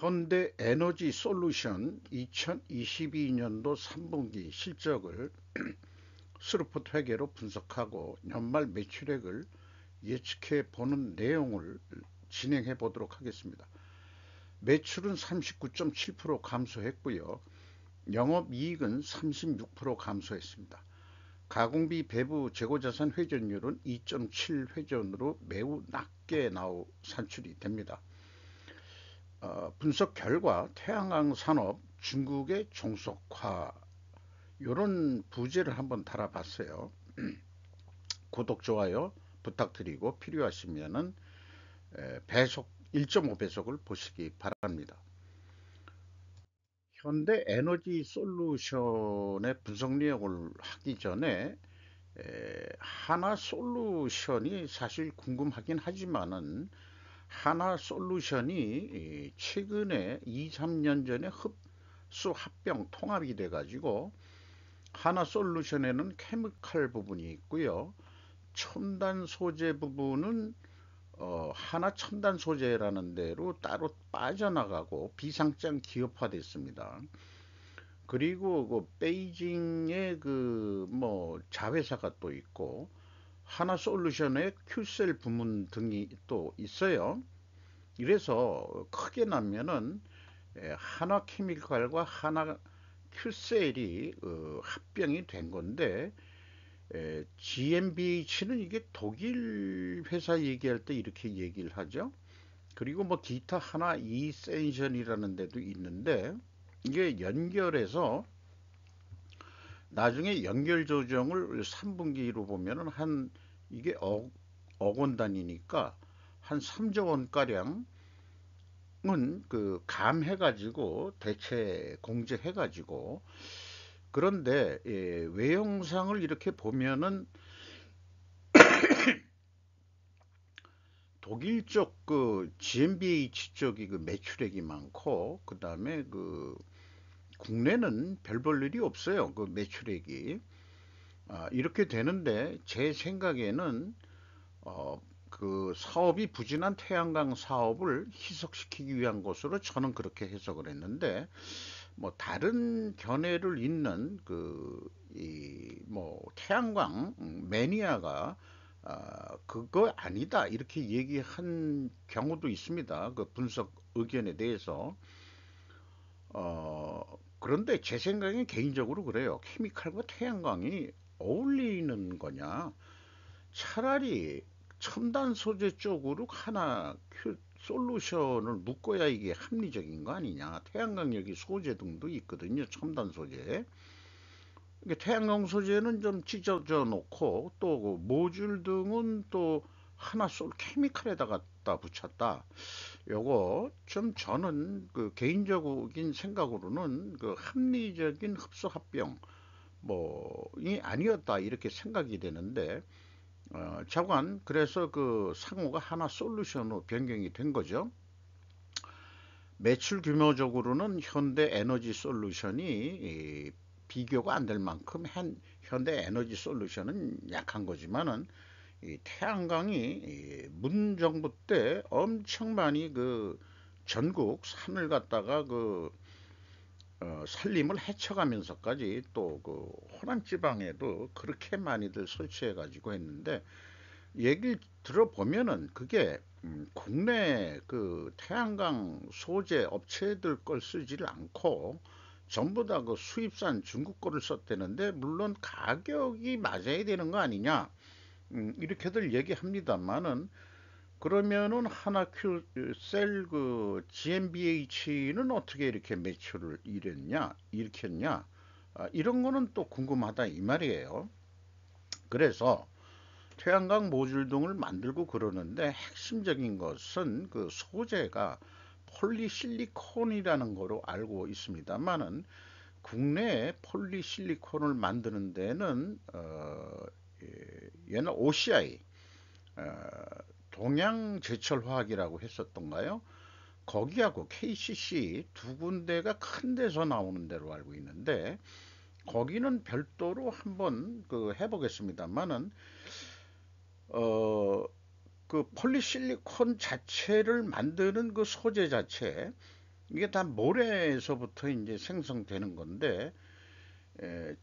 현대에너지솔루션 2022년도 3분기 실적을 스루풋 회계로 분석하고 연말 매출액을 예측해 보는 내용을 진행해 보도록 하겠습니다. 매출은 39.7% 감소했고요. 영업이익은 36% 감소했습니다. 가공비 배부 재고자산 회전율은 2.7회전으로 매우 낮게 산출이 됩니다. 분석 결과 태양광 산업 중국의 종속화 이런 부제를 한번 달아봤어요. 구독 좋아요 부탁드리고 필요하시면은 배속 1.5배속을 보시기 바랍니다. 현대에너지솔루션의 분석 내용을 하기 전에 하나솔루션이 사실 궁금하긴 하지만은 하나솔루션이 최근에 2, 3년 전에 흡수 합병 통합이 돼 가지고 하나솔루션에는 케미칼 부분이 있고요. 첨단 소재 부분은 하나 첨단 소재라는 데로 따로 빠져나가고 비상장 기업화됐습니다. 그리고 그 베이징에 그 뭐 자회사가 또 있고 하나솔루션의 큐셀 부문 등이 또 있어요. 이래서 크게 나면은 하나케미칼과 하나 큐셀이 합병이 된 건데 GmbH는 이게 독일 회사 얘기할 때 이렇게 얘기를 하죠. 그리고 뭐 기타 하나 이센션이라는 데도 있는데 이게 연결해서 나중에 연결 조정을 3분기로 보면은 한 이게 억 원 단위니까 한 3조 원 가량은 그 감해가지고 대체 공제해가지고 그런데 외형상을 이렇게 보면은 독일 쪽 그 GmbH 쪽이 그 매출액이 많고 그 다음에 그 국내는 별 볼 일이 없어요. 그 매출액이 이렇게 되는데 제 생각에는 그 사업이 부진한 태양광 사업을 희석시키기 위한 것으로 저는 그렇게 해석을 했는데 뭐 다른 견해를 잇는 그 이 뭐 태양광 매니아가 그거 아니다 이렇게 얘기한 경우도 있습니다. 그 분석 의견에 대해서 그런데 제 생각엔 개인적으로 그래요. 케미칼과 태양광이 어울리는 거냐? 차라리 첨단 소재 쪽으로 하나 솔루션을 묶어야 이게 합리적인 거 아니냐. 태양광 여기 소재 등도 있거든요. 첨단 소재. 태양광 소재는 좀 찢어져 놓고 또 그 모듈 등은 또 하나 케미칼에다가 갖다 붙였다. 요거 좀 저는 그 개인적인 생각으로는 그 합리적인 흡수 합병 뭐이 아니었다 이렇게 생각이 되는데 자관 그래서 그 상호가 하나 솔루션으로 변경이 된 거죠. 매출 규모적으로는 현대 에너지 솔루션이 비교가 안 될 만큼 현대 에너지 솔루션은 약한 거지만은 이 태양광이 문 정부 때 엄청 많이 그 전국 산을 갖다가 그 산림을 헤쳐가면서까지 또 그 호남 지방에도 그렇게 많이들 설치해 가지고 했는데 얘기를 들어보면은 그게 국내 그 태양광 소재 업체들 걸 쓰지를 않고 전부 다 그 수입산 중국 거를 썼대는데 물론 가격이 맞아야 되는 거 아니냐 이렇게들 얘기합니다만은 그러면은 하나큐셀 그 GmbH는 어떻게 이렇게 매출을 일으켰냐 이런 거는 또 궁금하다 이 말이에요. 그래서 태양광 모듈 등을 만들고 그러는데 핵심적인 것은 그 소재가 폴리실리콘이라는 거로 알고 있습니다만은 국내에 폴리실리콘을 만드는 데는 옛날 OCI 동양제철화학이라고 했었던가요? 거기하고 KCC 두 군데가 큰 데서 나오는 데로 알고 있는데 거기는 별도로 한번 그 해보겠습니다만은 어, 그 폴리실리콘 자체를 만드는 그 소재 자체 이게 다 모래에서부터 이제 생성되는 건데,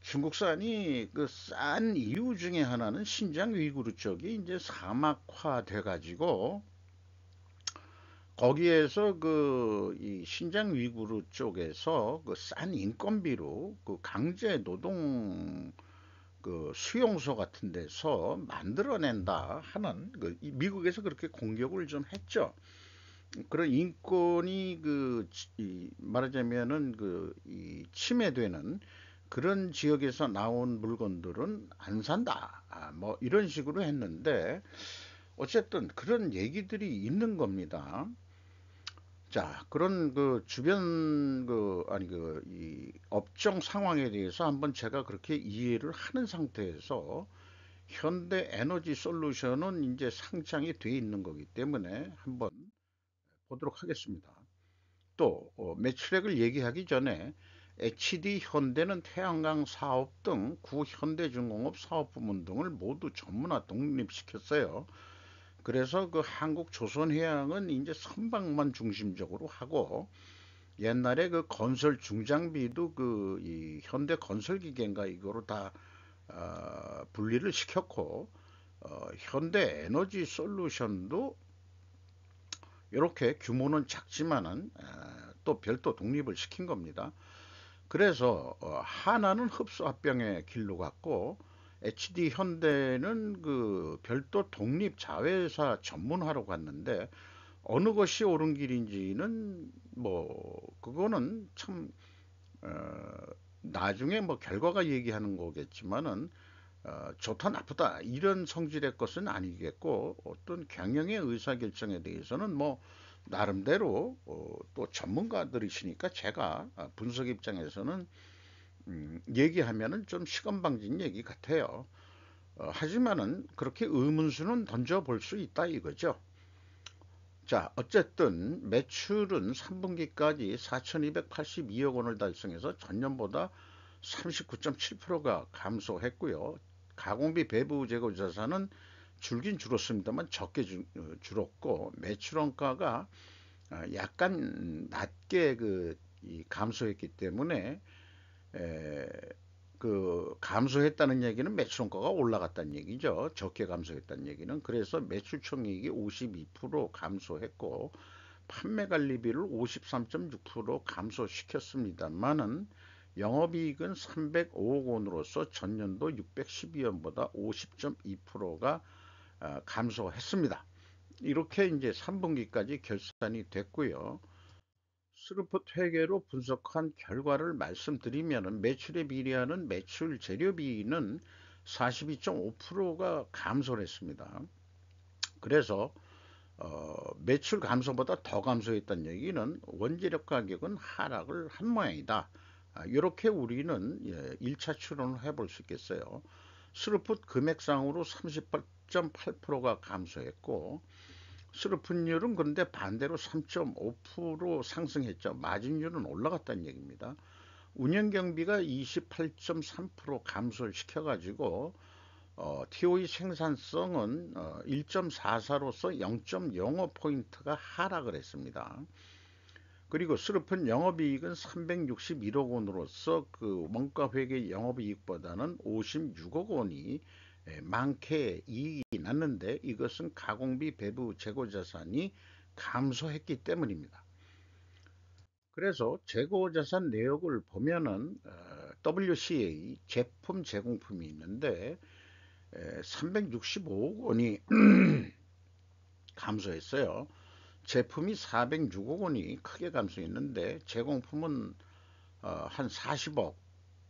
중국산이 그 싼 이유 중에 하나는 신장 위구르 쪽이 이제 사막화 돼가지고 거기에서 그 이 신장 위구르 쪽에서 그 싼 인건비로 그 강제 노동 그 수용소 같은 데서 만들어낸다 하는 미국에서 그렇게 공격을 좀 했죠. 그런 인권이 말하자면은 이 침해되는 그런 지역에서 나온 물건들은 안 산다. 뭐 이런 식으로 했는데 어쨌든 그런 얘기들이 있는 겁니다. 자, 그런 그 주변 아니 이 업종 상황에 대해서 한번 제가 그렇게 이해를 하는 상태에서 현대 에너지 솔루션은 이제 상장이 돼 있는 거기 때문에 한번 보도록 하겠습니다. 또 매출액을 얘기하기 전에 HD 현대는 태양광 사업 등 구현대중공업 사업 부문 등을 모두 전문화 독립시켰어요. 그래서 그 한국 조선해양은 이제 선박만 중심적으로 하고 옛날에 그 건설 중장비도 이 현대 건설기계인가 이거로 다 분리를 시켰고 현대 에너지 솔루션도 이렇게 규모는 작지만은 또 별도 독립을 시킨 겁니다. 그래서 하나는 흡수합병의 길로 갔고 HD 현대는 그 별도 독립 자회사 전문화로 갔는데 어느 것이 옳은 길인지는 뭐 그거는 참 어, 나중에 뭐 결과가 얘기하는 거겠지만은 좋다 나쁘다 이런 성질의 것은 아니겠고 어떤 경영의 의사결정에 대해서는 뭐 나름대로 또 전문가들이시니까 제가 분석 입장에서는 얘기하면은 좀 시건방진 얘기 같아요. 하지만은 그렇게 의문수는 던져볼 수 있다 이거죠. 자, 어쨌든 매출은 3분기까지 4,282억 원을 달성해서 전년보다 39.7%가 감소했고요. 가공비 배부 재고 자산은 줄긴 줄었습니다만 적게 줄었고 매출원가가 약간 낮게 감소했기 때문에 에, 그 감소했다는 얘기는 매출원가가 올라갔다는 얘기죠. 적게 감소했다는 얘기는. 그래서 매출총이익이 52% 감소했고 판매관리비를 53.6% 감소시켰습니다만은 영업이익은 305억 원으로서 전년도 612원보다 50.2%가 감소했습니다. 이렇게 이제 3분기까지 결산이 됐고요. 스루풋 회계로 분석한 결과를 말씀드리면 매출에 비례하는 매출 재료비는 42.5%가 감소를 했습니다. 그래서 매출 감소보다 더 감소했다는 얘기는 원재료 가격은 하락을 한 모양이다. 이렇게 우리는 1차 추론을 해볼 수 있겠어요. 스루풋 금액상으로 38.8%가 감소했고 스루풋율은 그런데 반대로 3.5% 상승했죠. 마진율은 올라갔다는 얘기입니다. 운영경비가 28.3% 감소를 시켜가지고 TOE 생산성은 1.44로서 0.05포인트가 하락을 했습니다. 그리고 스루픈 영업이익은 361억 원으로서 그 원가회계 영업이익보다는 56억 원이 많게 이익이 났는데 이것은 가공비 배부 재고자산이 감소했기 때문입니다. 그래서 재고자산 내역을 보면은 WCA 제품 제공품이 있는데 365억 원이 감소했어요. 제품이 406억 원이 크게 감소했는데 제공품은 한 40억,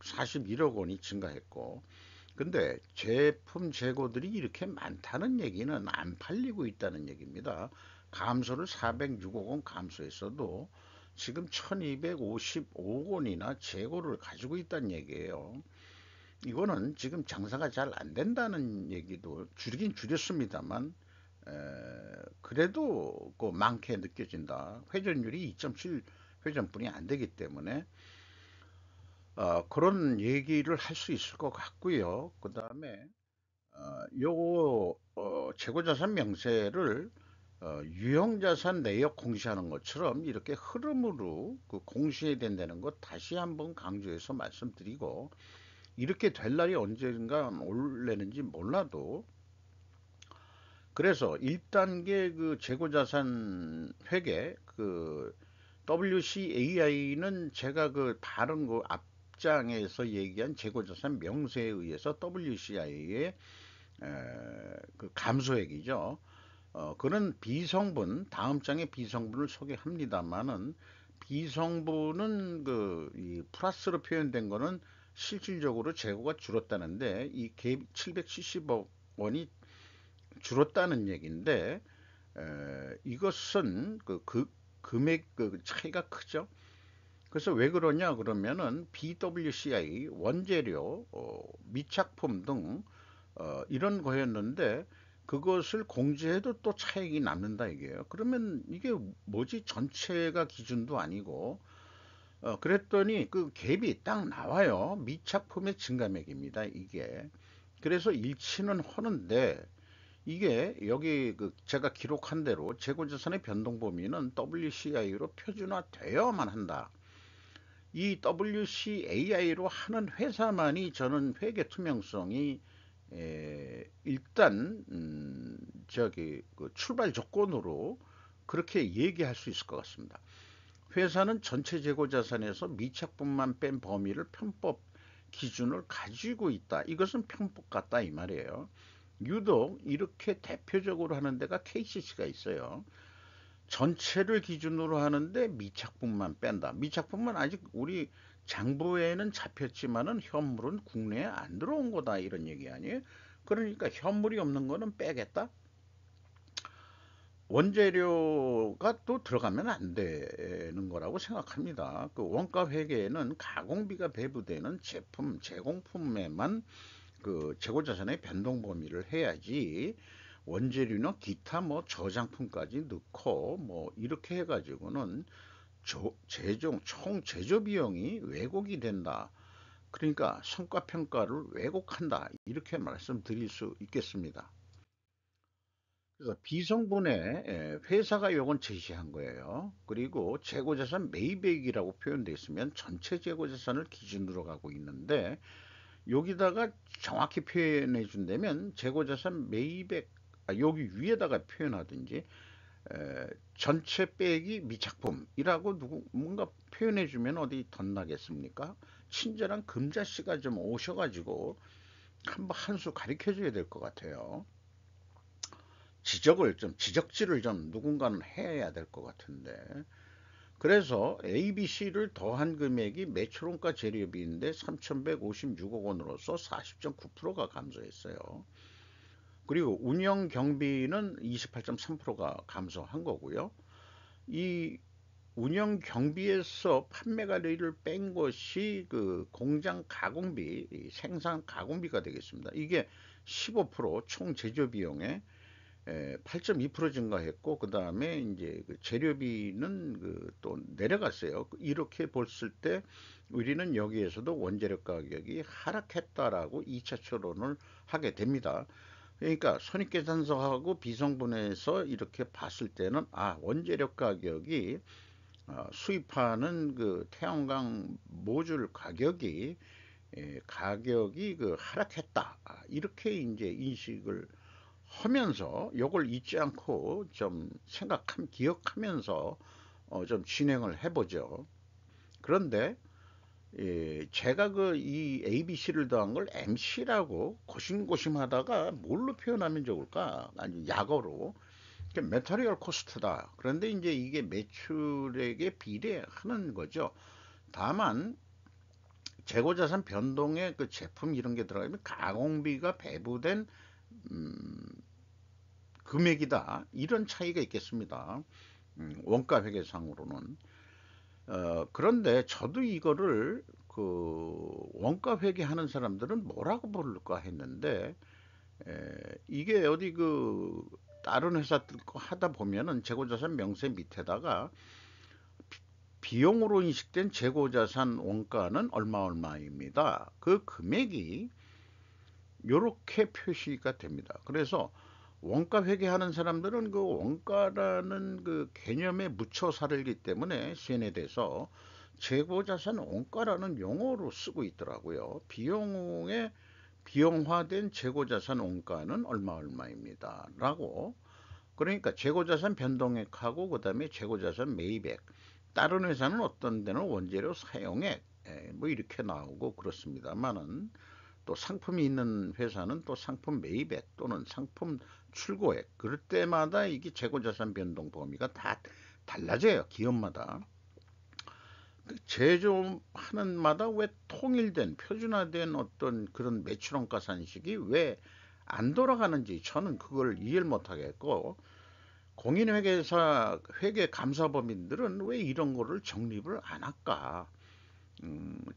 41억 원이 증가했고 근데 제품 재고들이 이렇게 많다는 얘기는 안 팔리고 있다는 얘기입니다. 감소를 406억 원 감소했어도 지금 1255억 원이나 재고를 가지고 있다는 얘기예요. 이거는 지금 장사가 잘 안 된다는 얘기도 줄이긴 줄였습니다만 그래도 많게 느껴진다. 회전율이 2.7 회전뿐이 안 되기 때문에 그런 얘기를 할 수 있을 것 같고요. 그 다음에 요 재고자산 명세를 유형자산 내역 공시하는 것처럼 이렇게 흐름으로 그 공시해야 된다는 것 다시 한번 강조해서 말씀드리고, 이렇게 될 날이 언젠가 올래는지 몰라도, 그래서 1단계 그 재고자산 회계 그 WCAI는 제가 그 다른 그 앞장에서 얘기한 재고자산 명세에 의해서 WCI의 그 감소액이죠. 그런 비성분, 다음 장에 비성분을 소개합니다만은, 비성분은 이 플러스로 표현된 거는 실질적으로 재고가 줄었다는데, 이 갭 770억 원이 줄었다는 얘기인데, 이것은 금액 그 차이가 크죠. 그래서 왜 그러냐 그러면은 BWCI 원재료, 미착품 등 이런 거였는데, 그것을 공제해도 또 차익이 남는다 이게요. 그러면 이게 뭐지? 전체가 기준도 아니고, 그랬더니 그 갭이 딱 나와요. 미착품의 증감액입니다 이게. 그래서 일치는 하는데, 이게 여기 그 제가 기록한 대로 재고자산의 변동 범위는 WCI로 표준화되어야만 한다. 이 WCAI로 하는 회사만이 저는 회계 투명성이 일단 저기 그 출발 조건으로 그렇게 얘기할 수 있을 것 같습니다. 회사는 전체 재고 자산에서 미착분만 뺀 범위를 편법 기준을 가지고 있다. 이것은 편법 같다 이 말이에요. 유독 이렇게 대표적으로 하는 데가 KCC가 있어요. 전체를 기준으로 하는데 미착분만 뺀다. 미착분만 아직 우리 장부에는 잡혔지만은 현물은 국내에 안 들어온 거다 이런 얘기 아니에요? 그러니까 현물이 없는 거는 빼겠다. 원재료가 또 들어가면 안 되는 거라고 생각합니다. 그 원가 회계에는 가공비가 배부되는 제품, 제공품에만 그 재고자산의 변동 범위를 해야지, 원재료나 기타 뭐 저장품까지 넣고 뭐 이렇게 해가지고는 총 제조 비용이 왜곡이 된다. 그러니까 성과평가를 왜곡한다. 이렇게 말씀드릴 수 있겠습니다. 그래서 비성분의 회사가 요건 제시한 거예요. 그리고 재고자산 매입액이라고 표현되어 있으면 전체 재고자산을 기준으로 가고 있는데, 여기다가 정확히 표현해 준다면 재고자산 매입액, 여기 위에다가 표현하든지 전체 빼기 미착품이라고 뭔가 표현해 주면 어디 덧나겠습니까? 친절한 금자씨가 좀 오셔가지고 한번 한 수 가르쳐 줘야 될 것 같아요. 지적질을 좀 누군가는 해야 될 것 같은데. 그래서 ABC를 더한 금액이 매출원가 재료비인데 3,156억 원으로서 40.9%가 감소했어요. 그리고 운영 경비는 28.3%가 감소한 거고요. 이 운영 경비에서 판매 관리를 뺀 것이 그 공장 가공비, 생산 가공비가 되겠습니다. 이게 15%총 제조 비용의 8.2% 증가했고, 그 다음에 이제 그 재료비는 그 또 내려갔어요. 이렇게 봤을 때 우리는 여기에서도 원재료 가격이 하락했다라고 2차 추론을 하게 됩니다. 그러니까 손익계산서하고 비성분해서 이렇게 봤을 때는, 원재료 가격이 수입하는 그 태양광 모듈 가격이 그 하락했다. 이렇게 이제 인식을 하면서 요걸 잊지 않고 좀 기억하면서 좀 진행을 해보죠. 그런데 제가 그 이 ABC를 더한 걸 MC라고 고심고심하다가 뭘로 표현하면 좋을까? 아니 약어로 메타리얼 코스트다. 그런데 이제 이게 매출액에 비례하는 거죠. 다만 재고자산 변동에 그 제품 이런 게 들어가면 가공비가 배부된 음, 금액이다. 이런 차이가 있겠습니다. 원가 회계상으로는. 그런데 저도 이거를 그 원가 회계하는 사람들은 뭐라고 부를까 했는데, 이게 어디 그 다른 회사들 거 하다 보면은 재고자산 명세 밑에다가 비용으로 인식된 재고자산 원가는 얼마입니다. 그 금액이 요렇게 표시가 됩니다. 그래서 원가 회계하는 사람들은 그 원가라는 그 개념에 묻혀 살기 때문에 세뇌돼서 재고자산 원가라는 용어로 쓰고 있더라고요. 비용화된 재고자산 원가는 얼마 얼마입니다. 라고. 그러니까 재고자산 변동액하고 그다음에 재고자산 매입액. 다른 회사는 어떤 데는 원재료 사용액 뭐 이렇게 나오고 그렇습니다만은 또 상품이 있는 회사는 또 상품 매입액 또는 상품 출고액 그럴 때마다 이게 재고자산 변동 범위가 다 달라져요. 기업마다. 제조하는 마다 왜 통일된 표준화된 어떤 그런 매출원가 산식이 왜 안 돌아가는지 저는 그걸 이해를 못 하겠고 공인회계사 회계감사법인들은 왜 이런 거를 정립을 안 할까?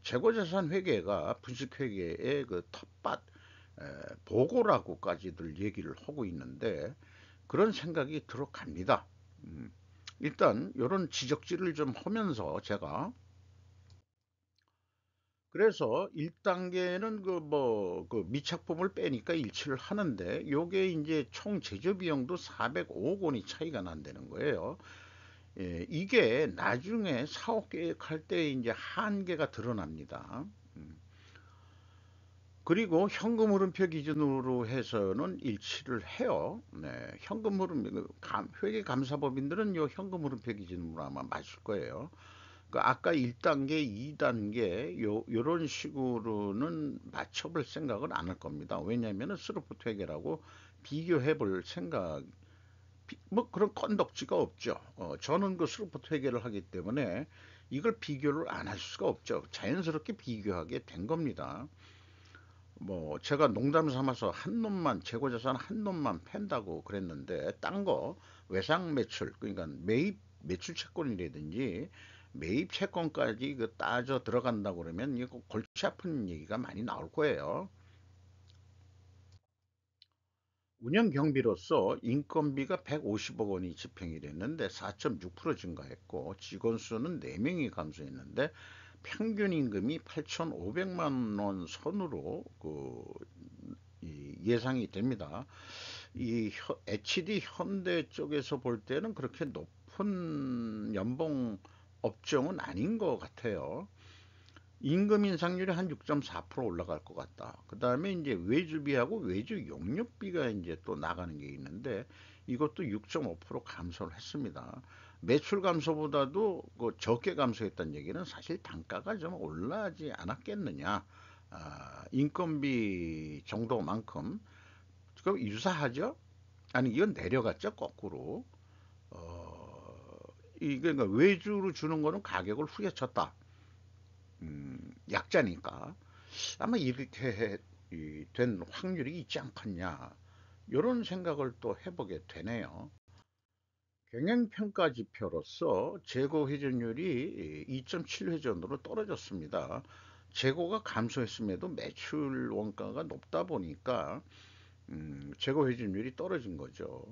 재고자산 회계가 분식회계의 그 텃밭 보고라고까지들 얘기를 하고 있는데 그런 생각이 들어갑니다. 일단 이런 지적질을 좀 하면서 제가 그래서 1단계는 그 미착품을 빼니까 일치를 하는데 요게 이제 총 제조 비용도 405억 원이 차이가 난다는 거예요. 예, 이게 나중에 사업 계획할 때 이제 한계가 드러납니다. 그리고 현금 흐름표 기준으로 해서는 일치를 해요. 네, 현금 흐름 회계 감사법인들은 요 현금 흐름표 기준으로 아마 맞을 거예요. 그 아까 1단계, 2단계 요런 식으로는 맞춰볼 생각은 안 할 겁니다. 왜냐하면 스루프트 회계라고 비교해 볼 생각 뭐 그런 건덕지가 없죠. 저는 그 스루프트 회계를 하기 때문에 이걸 비교를 안 할 수가 없죠. 자연스럽게 비교하게 된 겁니다. 뭐 제가 농담 삼아서 한 놈만 재고자산 한 놈만 팬다고 그랬는데 딴 거 외상 매출 그러니까 매입 매출 채권이라든지 매입 채권까지 그 따져 들어간다고 그러면 이거 골치 아픈 얘기가 많이 나올 거예요. 운영 경비로서 인건비가 150억 원이 집행이 됐는데 4.6% 증가했고 직원 수는 4명이 감소했는데 평균 임금이 8,500만 원 선으로 예상이 됩니다. 이 HD 현대 쪽에서 볼 때는 그렇게 높은 연봉 업종은 아닌 것 같아요. 임금 인상률이 한 6.4% 올라갈 것 같다. 그 다음에 이제 외주비하고 외주 용역비가 이제 또 나가는 게 있는데 이것도 6.5% 감소를 했습니다. 매출 감소보다도 그 적게 감소했다는 얘기는 사실 단가가 좀 올라가지 않았겠느냐. 인건비 정도만큼 그럼 유사하죠? 아니 이건 내려갔죠 거꾸로. 이게 그러니까 외주로 주는 거는 가격을 후려쳤다. 약자니까. 아마 이렇게 된 확률이 있지 않겠냐. 이런 생각을 또 해보게 되네요. 경영평가 지표로서 재고 회전율이 2.7회전으로 떨어졌습니다. 재고가 감소했음에도 매출 원가가 높다 보니까 재고 회전율이 떨어진 거죠.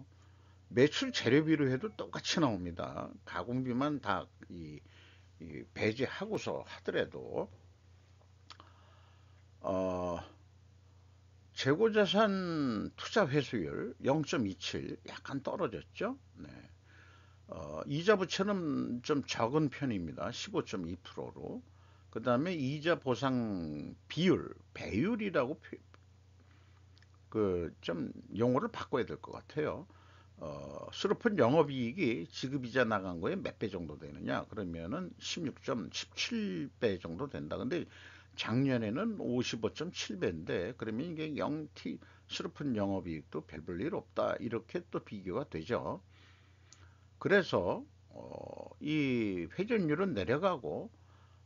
매출 재료비로 해도 똑같이 나옵니다. 가공비만 다 배제하고서 하더라도 어, 재고자산 투자 회수율 0.27 약간 떨어졌죠. 네. 이자 부채는 좀 적은 편입니다. 15.2%로. 그 다음에 이자 보상 비율, 배율이라고 좀 용어를 바꿔야 될 것 같아요. 슬로픈 영업이익이 지급이자 나간 거에 몇 배 정도 되느냐? 그러면은 16.17배 정도 된다. 근데 작년에는 55.7배인데 그러면 이게 0T 슬로픈 영업이익도 별 볼 일 없다. 이렇게 또 비교가 되죠. 그래서 이 회전율은 내려가고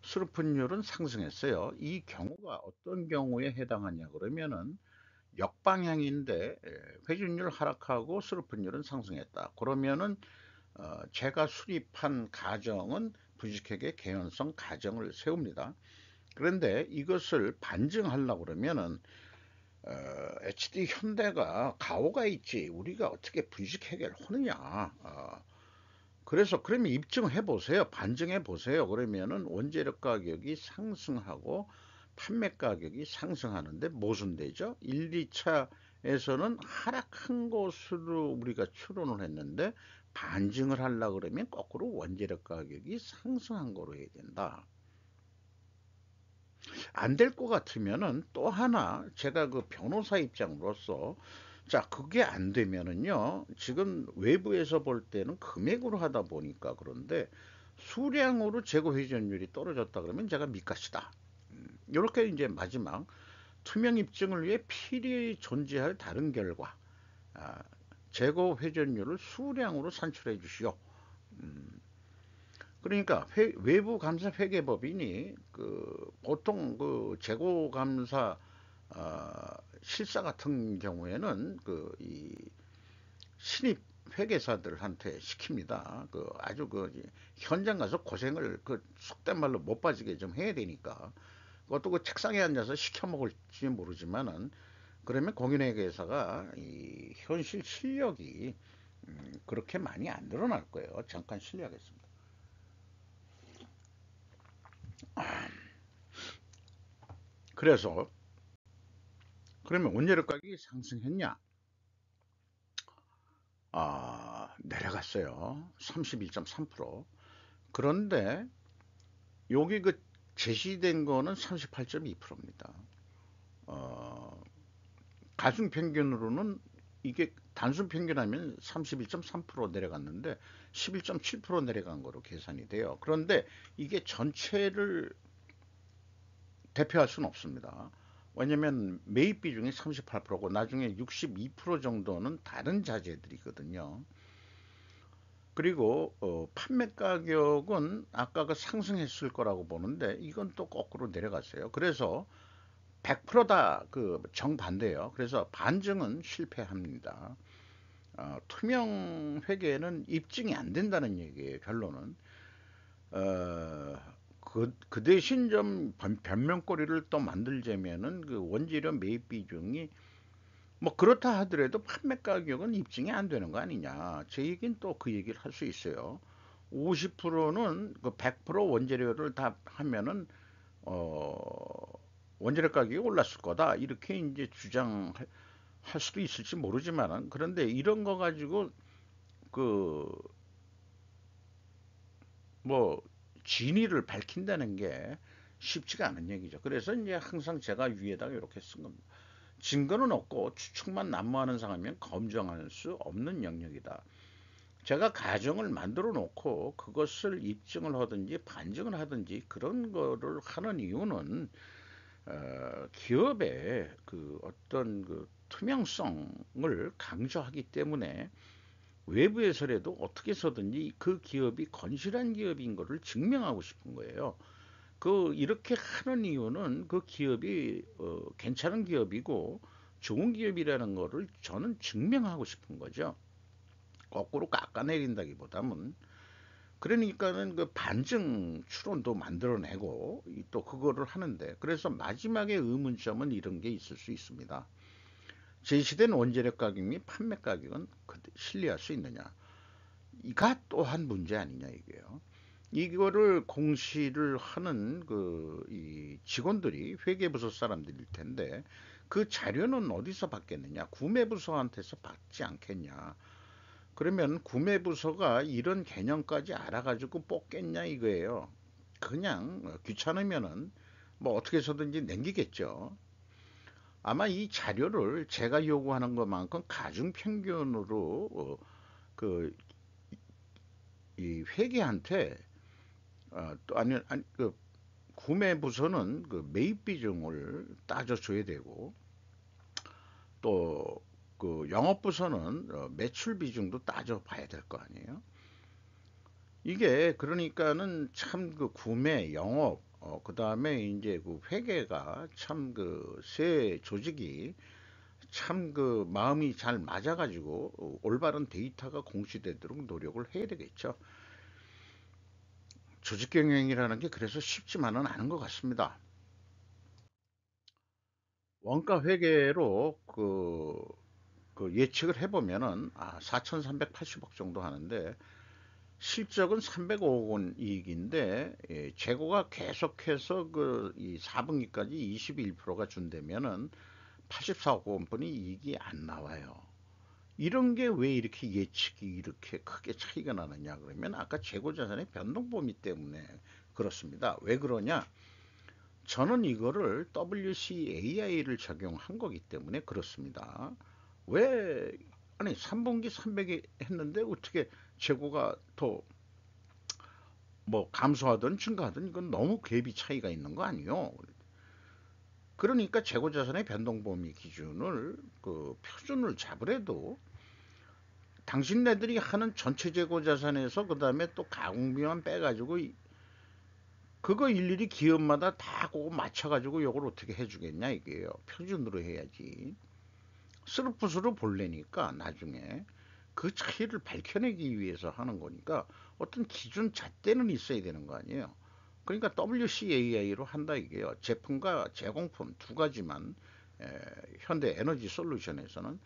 슬로픈율은 상승했어요. 이 경우가 어떤 경우에 해당하냐 그러면은 역방향인데 회전율 하락하고 슬로픈율은 상승했다. 그러면은 제가 수립한 가정은 분식회계 개연성 가정을 세웁니다. 그런데 이것을 반증하려고 그러면은 HD 현대가 가오가 있지 우리가 어떻게 분식회계를 하느냐. 그래서 그러면 입증해 보세요. 반증해 보세요. 그러면은 원재료 가격이 상승하고 판매 가격이 상승하는데 모순되죠. 1, 2차 에서는 하락한 것으로 우리가 추론을 했는데, 반증을 하려고 그러면 거꾸로 원재료 가격이 상승한 거로 해야 된다. 안 될 것 같으면은 또 하나 제가 그 변호사 입장으로서, 자, 그게 안 되면은요, 지금 외부에서 볼 때는 금액으로 하다 보니까 그런데 수량으로 재고 회전율이 떨어졌다 그러면 제가 밑값이다. 이렇게 이제 마지막 투명 입증을 위해 필히 존재할 다른 결과, 아, 재고 회전율을 수량으로 산출해 주시오. 그러니까 외부 감사 회계법인이 그 보통 그 재고 감사 실사 같은 경우에는 그 이 신입 회계사들한테 시킵니다. 그 아주 그 현장 가서 고생을 그 속된 말로 못 빠지게 좀 해야 되니까, 그것도 그 책상에 앉아서 시켜 먹을지 모르지만은, 그러면 공인회계사가 이 현실 실력이 그렇게 많이 안 늘어날 거예요. 잠깐 실례하겠습니다. 그래서 그러면 원재료 가격이 상승했냐? 내려갔어요. 31.3%. 그런데 여기 그 제시된 거는 38.2%입니다. 어, 가중 평균으로는 이게 단순 평균하면 31.3% 내려갔는데 11.7% 내려간 거로 계산이 돼요. 그런데 이게 전체를 대표할 수는 없습니다. 왜냐면 매입 비중이 38%고 나중에 62% 정도는 다른 자재들이거든요. 그리고 판매 가격은 아까 그 상승했을 거라고 보는데 이건 또 거꾸로 내려갔어요. 그래서 100%다 그 정반대예요. 그래서 반증은 실패합니다. 투명 회계는 입증이 안 된다는 얘기예요. 결론은. 어, 그 대신 좀 변명거리를 또 만들자면은 그 원재료 매입 비중이 뭐 그렇다 하더라도 판매 가격은 입증이 안 되는 거 아니냐. 제 얘기는 또 그 얘기를 할 수 있어요. 50%는 그 100% 원재료를 다 하면은 어, 원재료 가격이 올랐을 거다. 이렇게 이제 주장할 수도 있을지 모르지만은, 그런데 이런 거 가지고 그 뭐 진위를 밝힌다는 게 쉽지가 않은 얘기죠. 그래서 이제 항상 제가 위에다가 이렇게 쓴 겁니다. 증거는 없고 추측만 난무하는 상황이면 검증할 수 없는 영역이다. 제가 가정을 만들어 놓고 그것을 입증을 하든지 반증을 하든지 그런 거를 하는 이유는 기업의 그 어떤 그 투명성을 강조하기 때문에, 외부에서라도 어떻게 해서든지 그 기업이 건실한 기업인 것을 증명하고 싶은 거예요. 그 이렇게 하는 이유는 그 기업이 괜찮은 기업이고 좋은 기업이라는 거를 저는 증명하고 싶은 거죠. 거꾸로 깎아내린다기보다는. 그러니까는 그 반증 추론도 만들어내고 또 그거를 하는데, 그래서 마지막에 의문점은 이런 게 있을 수 있습니다. 제시된 원재료 가격 및 판매 가격은 신뢰할 수 있느냐? 이가 또한 문제 아니냐 이게요. 이거를 공시를 하는 그 이 직원들이 회계부서 사람들일 텐데 그 자료는 어디서 받겠느냐? 구매부서한테서 받지 않겠냐? 그러면 구매부서가 이런 개념까지 알아가지고 뽑겠냐 이거예요. 그냥 귀찮으면은 뭐 어떻게 해서든지 남기겠죠. 아마 이 자료를 제가 요구하는 것만큼 가중평균으로 그 이 회계한테 또 아니 그 구매 부서는 그 매입 비중을 따져줘야 되고, 또 그 영업 부서는 매출 비중도 따져봐야 될 거 아니에요. 이게 그러니까는 참 그 구매, 영업, 그 다음에 이제 그 회계가 참 그 세 조직이 참 그 마음이 잘 맞아가지고 올바른 데이터가 공시되도록 노력을 해야 되겠죠. 조직 경영이라는 게 그래서 쉽지만은 않은 것 같습니다. 원가 회계로 그 예측을 해보면은 4,380억 정도 하는데 실적은 305억 원 이익인데, 재고가 계속해서 그 이 4분기까지 21%가 준다면은 84억 원뿐이 이익이 안 나와요. 이런 게 왜 이렇게 예측이 이렇게 크게 차이가 나느냐 그러면 아까 재고자산의 변동범위 때문에 그렇습니다. 왜 그러냐? 저는 이거를 WCAI를 적용한 거기 때문에 그렇습니다. 왜 아니 3분기 300이 했는데 어떻게 재고가 더 뭐 감소하든 증가하든 이건 너무 갭이 차이가 있는 거 아니요? 그러니까 재고자산의 변동범위 기준을 그 표준을 잡으래도 당신네들이 하는 전체 재고자산에서 그 다음에 또 가공비만 빼가지고 그거 일일이 기업마다 다 그거 맞춰가지고 이걸 어떻게 해주겠냐 이게요. 표준으로 해야지. 스루풋으로 볼래니까 나중에 그 차이를 밝혀내기 위해서 하는 거니까 어떤 기준 잣대는 있어야 되는 거 아니에요. 그러니까 WCAI로 한다 이게요. 제품과 제공품 두 가지만 현대 에너지 솔루션에서는.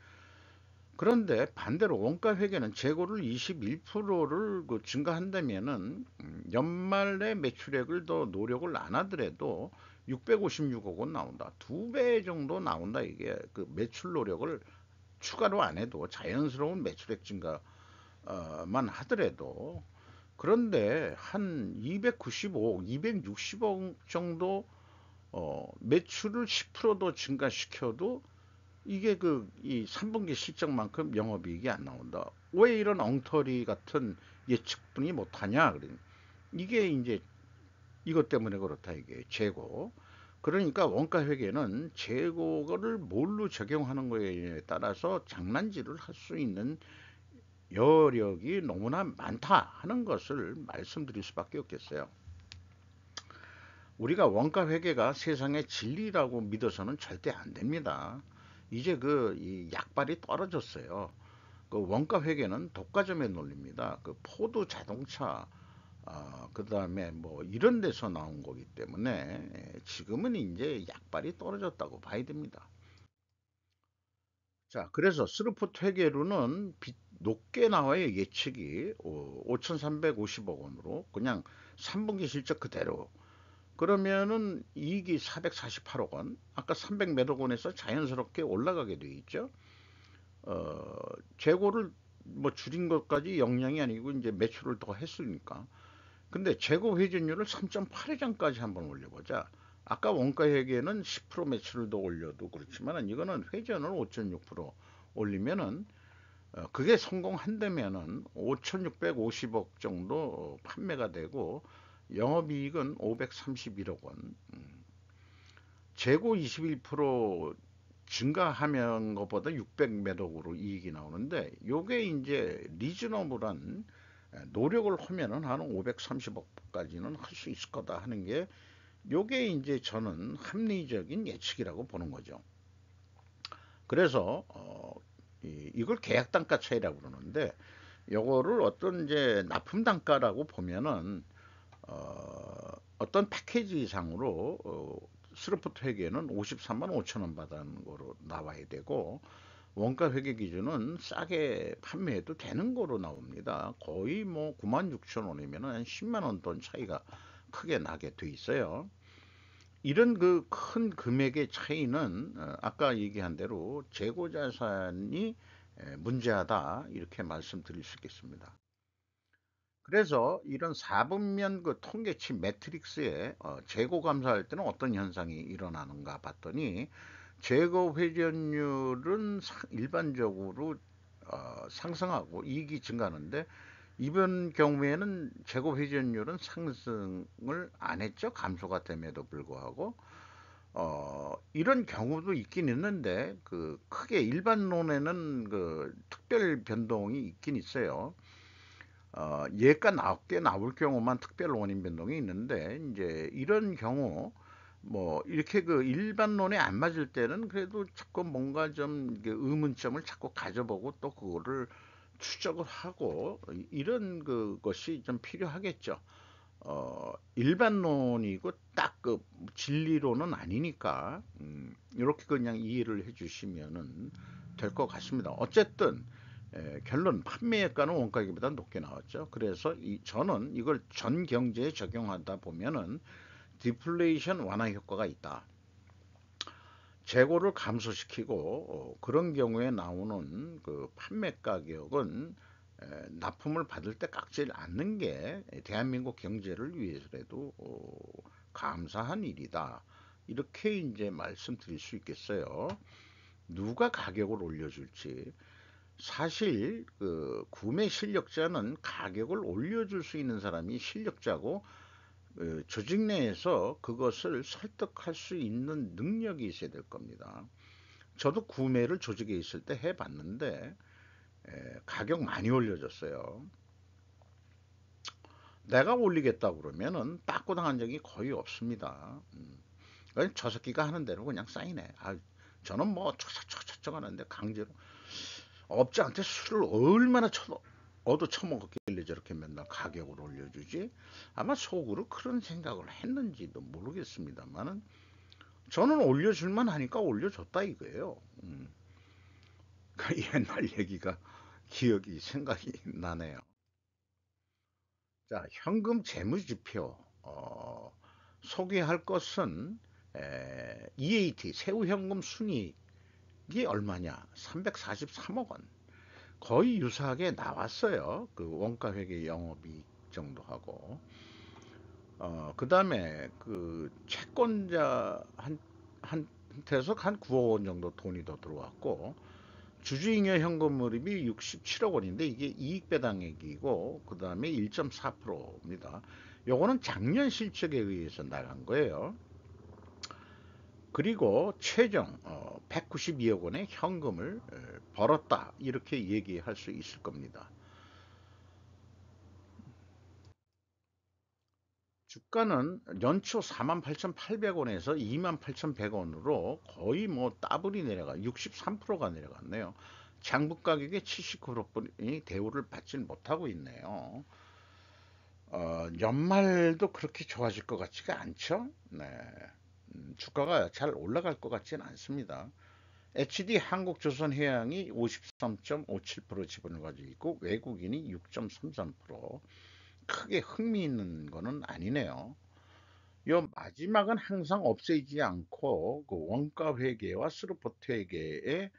그런데 반대로 원가 회계는 재고를 21%를 그 증가한다면은 연말에 매출액을 더 노력을 안 하더라도 656억 원 나온다. 두 배 정도 나온다 이게 그 매출 노력을 추가로 안 해도 자연스러운 매출액 증가만 하더라도. 그런데 한 295억, 260억 정도 매출을 10%더 증가시켜도 이게 이 3분기 실적만큼 영업이익이 안 나온다. 왜 이런 엉터리 같은 예측뿐이 못하냐? 이게 이제 이것 때문에 그렇다 이게 재고. 그러니까 원가 회계는 재고를 뭘로 적용하는 거에 따라서 장난질을 할 수 있는 여력이 너무나 많다 하는 것을 말씀드릴 수밖에 없겠어요. 우리가 원가 회계가 세상의 진리라고 믿어서는 절대 안 됩니다. 이제 이 약발이 떨어졌어요. 그 원가 회계는 독과점의 논리입니다. 그 포드 자동차, 그 다음에 뭐 이런 데서 나온 거기 때문에 지금은 이제 약발이 떨어졌다고 봐야 됩니다. 자, 그래서 스루풋 회계로는 높게 나와요. 예측이 5,350억 원으로 그냥 3분기 실적 그대로. 그러면은 이익이 448억 원, 아까 300 몇억 원에서 자연스럽게 올라가게 돼 있죠. 어, 재고를 뭐 줄인 것까지 영향이 아니고 이제 매출을 더 했으니까. 근데 재고 회전율을 3.8회전까지 한번 올려보자. 아까 원가 회계는 10% 매출을 더 올려도 그렇지만 이거는 회전을 5.6% 올리면은 그게 성공한다면은 5,650억 정도 판매가 되고 영업이익은 531억 원. 재고 21% 증가하면 것보다 600 몇억으로 이익이 나오는데 요게 이제 리즈너블한 노력을 하면은 한 530억까지는 할 수 있을 거다 하는 게 요게 이제 저는 합리적인 예측이라고 보는 거죠. 그래서 이걸 계약 단가 차이라고 그러는데 요거를 어떤 이제 납품 단가라고 보면은 어떤 패키지 이상으로 스루풋 회계는 53만 5천 원 받는 거로 나와야 되고 원가 회계 기준은 싸게 판매해도 되는 거로 나옵니다. 거의 뭐 9만 6천 원이면 한 10만 원 돈 차이가 크게 나게 돼 있어요. 이런 그 큰 금액의 차이는 아까 얘기한 대로 재고 자산이 문제하다 이렇게 말씀드릴 수 있겠습니다. 그래서 이런 4분면 그 통계치 매트릭스에 재고 감사할 때는 어떤 현상이 일어나는가 봤더니 재고 회전율은 일반적으로 상승하고 이익이 증가하는데 이번 경우에는 재고 회전율은 상승을 안 했죠. 감소가 됨에도 불구하고 이런 경우도 있긴 있는데 그 크게 일반론에는 그 특별 변동이 있긴 있어요. 예가 낮게 나올 경우만 특별 원인 변동이 있는데 이제 이런 경우 뭐 이렇게 그 일반론에 안 맞을 때는 그래도 자꾸 뭔가 좀 의문점을 자꾸 가져보고 또 그거를 추적을 하고 이런 그것이 좀 필요하겠죠. 일반론이고 딱 그 진리론은 아니니까 이렇게 그냥 이해를 해주시면은 될 것 같습니다. 어쨌든 결론 판매가는 원가기보다 높게 나왔죠. 그래서 저는 이걸 전 경제에 적용하다 보면은 디플레이션 완화 효과가 있다. 재고를 감소시키고 그런 경우에 나오는 그 판매 가격은 납품을 받을 때 깎지 않는 게 대한민국 경제를 위해서라도 감사한 일이다. 이렇게 이제 말씀드릴 수 있겠어요. 누가 가격을 올려줄지. 사실 그 구매 실력자는 가격을 올려줄 수 있는 사람이 실력자고 조직 내에서 그것을 설득할 수 있는 능력이 있어야 될 겁니다. 저도 구매를 조직에 있을 때 해봤는데 가격 많이 올려줬어요. 내가 올리겠다 그러면은 따꾸당한 적이 거의 없습니다. 저 새끼가 하는 대로 그냥 사인해. 저는 뭐 척척척척 하는데 강제로 업자한테 술을 얼마나 얻어 처먹었길래 저렇게 맨날 가격을 올려주지? 아마 속으로 그런 생각을 했는지도 모르겠습니다만은 저는 올려줄만 하니까 올려줬다 이거예요. 그 옛날 얘기가 기억이 생각이 나네요. 자, 현금 재무지표 소개할 것은 EAT 세후현금 순이익이 얼마냐? 343억 원. 거의 유사하게 나왔어요. 그 원가회계 영업이익 정도 하고. 그 다음에 그 채권자 한테서 한 9억 원 정도 돈이 더 들어왔고, 주주잉여 현금 흐름이 67억 원인데 이게 이익배당액이고, 그 다음에 1.4%입니다. 요거는 작년 실적에 의해서 나간 거예요. 그리고 최종 192억 원의 현금을 벌었다 이렇게 얘기할 수 있을 겁니다. 주가는 연초 48,800원에서 28,100원으로 거의 뭐 더블이 내려가 63%가 내려갔네요. 장부 가격의 79%뿐이 대우를 받지 못하고 있네요. 연말도 그렇게 좋아질 것 같지가 않죠? 네. 주가가 잘 올라갈 것 같지는 않습니다. HD 한국조선해양이 53.57% 지분을 가지고 있고 외국인이 6.33%. 크게 흥미있는 거는 아니네요. 요 마지막은 항상 없애지 않고 그 원가 회계와 스루포트 회계의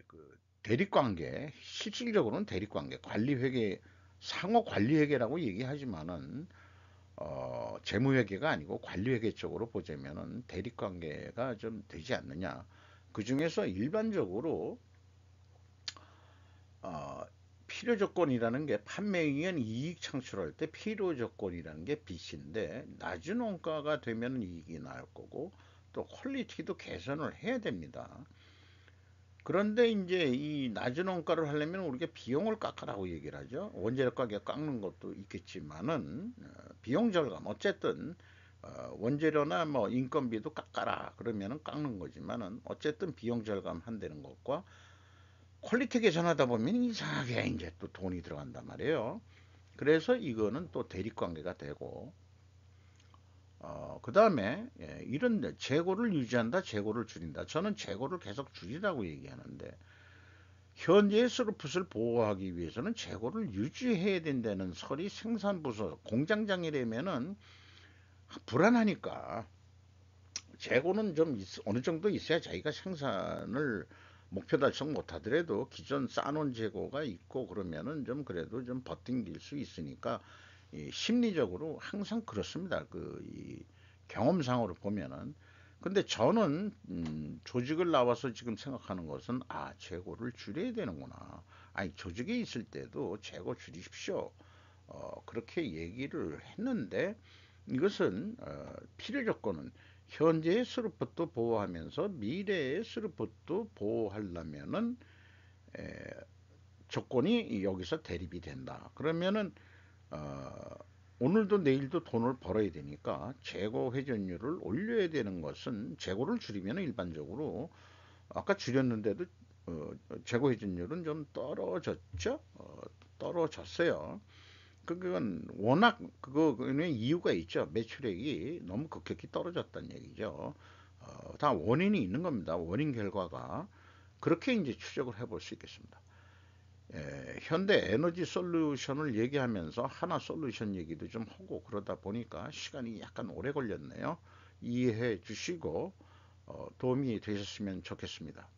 그 대립관계, 실질적으로는 대립관계, 관리 회계, 상호 관리 회계라고 얘기하지만은 재무 회계가 아니고 관리 회계 쪽으로 보자면은 대립관계가 좀 되지 않느냐. 그 중에서 일반적으로 어, 필요 조건이라는 게 판매이면 이익 창출할 때 필요 조건이라는 게 빚인데 낮은 원가가 되면 이익이 나올 거고 또 퀄리티도 개선을 해야 됩니다. 그런데 이제 이 낮은 원가를 하려면 우리가 비용을 깎아라고 얘기를 하죠. 원재료 가격 깎는 것도 있겠지만은 비용 절감 어쨌든 원재료나 뭐 인건비도 깎아라 그러면은 깎는 거지만은 어쨌든 비용 절감 한다는 것과 퀄리티 개선하다 보면 이상하게 이제 또 돈이 들어간단 말이에요. 그래서 이거는 또 대립관계가 되고, 그 다음에 이런 재고를 유지한다, 재고를 줄인다. 저는 재고를 계속 줄이라고 얘기하는데 현재의 스루풋을 보호하기 위해서는 재고를 유지해야 된다는 설이 생산부서 공장장이라면은 불안하니까 재고는 좀 어느 정도 있어야 자기가 생산을 목표 달성 못하더라도 기존 쌓아놓은 재고가 있고 그러면은 좀 그래도 좀 버팅길 수 있으니까 이 심리적으로 항상 그렇습니다. 이 경험상으로 보면은 근데 저는 조직을 나와서 지금 생각하는 것은 재고를 줄여야 되는구나. 아니 조직에 있을 때도 재고 줄이십시오. 그렇게 얘기를 했는데 이것은 필요 조건은 현재의 스루풋도 보호하면서 미래의 스루풋도 보호하려면은 에, 조건이 여기서 대립이 된다. 그러면은 어, 오늘도 내일도 돈을 벌어야 되니까 재고 회전율을 올려야 되는 것은 재고를 줄이면 일반적으로 아까 줄였는데도 재고 회전율은 좀 떨어졌죠? 떨어졌어요. 그건 워낙 그거는 이유가 있죠. 매출액이 너무 급격히 떨어졌다는 얘기죠. 다 원인이 있는 겁니다. 원인 결과가 그렇게 이제 추적을 해볼 수 있겠습니다. 현대 에너지 솔루션을 얘기하면서 하나 솔루션 얘기도 좀 하고 그러다 보니까 시간이 약간 오래 걸렸네요. 이해해 주시고 도움이 되셨으면 좋겠습니다.